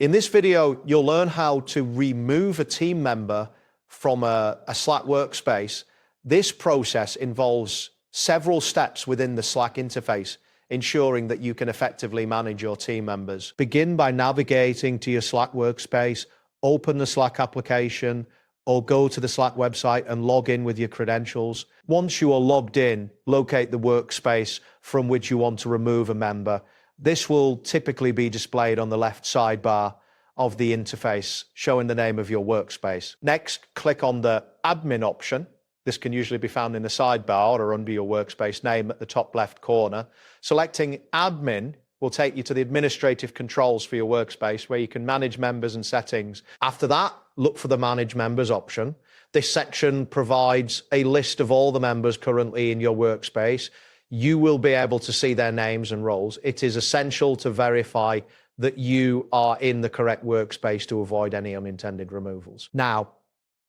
In this video, you'll learn how to remove a team member from a Slack workspace. This process involves several steps within the Slack interface, ensuring that you can effectively manage your team members. Begin by navigating to your Slack workspace, open the Slack application, or go to the Slack website and log in with your credentials. Once you are logged in, locate the workspace from which you want to remove a member. This will typically be displayed on the left sidebar of the interface, showing the name of your workspace. Next, click on the admin option. This can usually be found in the sidebar or under your workspace name at the top left corner. Selecting admin will take you to the administrative controls for your workspace, where you can manage members and settings. After that, look for the Manage Members option. This section provides a list of all the members currently in your workspace. You will be able to see their names and roles. It is essential to verify that you are in the correct workspace to avoid any unintended removals. Now,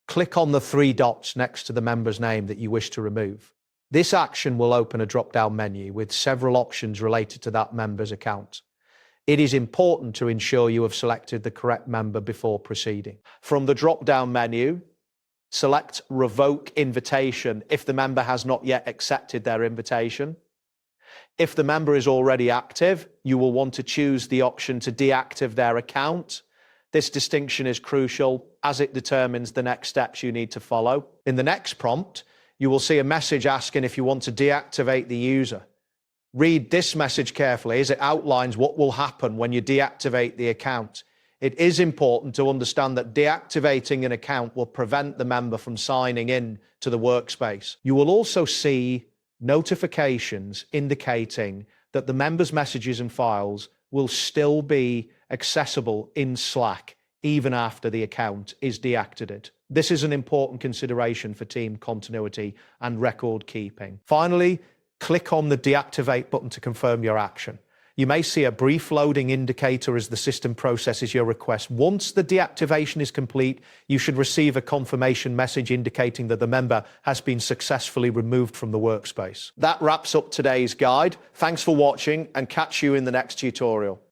click on the three dots next to the member's name that you wish to remove. This action will open a drop-down menu with several options related to that member's account. It is important to ensure you have selected the correct member before proceeding. From the drop-down menu, select Revoke Invitation if the member has not yet accepted their invitation. If the member is already active, you will want to choose the option to deactivate their account. This distinction is crucial as it determines the next steps you need to follow. In the next prompt, you will see a message asking if you want to deactivate the user. Read this message carefully as it outlines what will happen when you deactivate the account. It is important to understand that deactivating an account will prevent the member from signing in to the workspace. You will also see notifications indicating that the member's messages and files will still be accessible in Slack even after the account is deactivated. This is an important consideration for team continuity and record keeping. Finally, click on the Deactivate button to confirm your action. You may see a brief loading indicator as the system processes your request. Once the deactivation is complete, you should receive a confirmation message indicating that the member has been successfully removed from the workspace. That wraps up today's guide. Thanks for watching, and catch you in the next tutorial.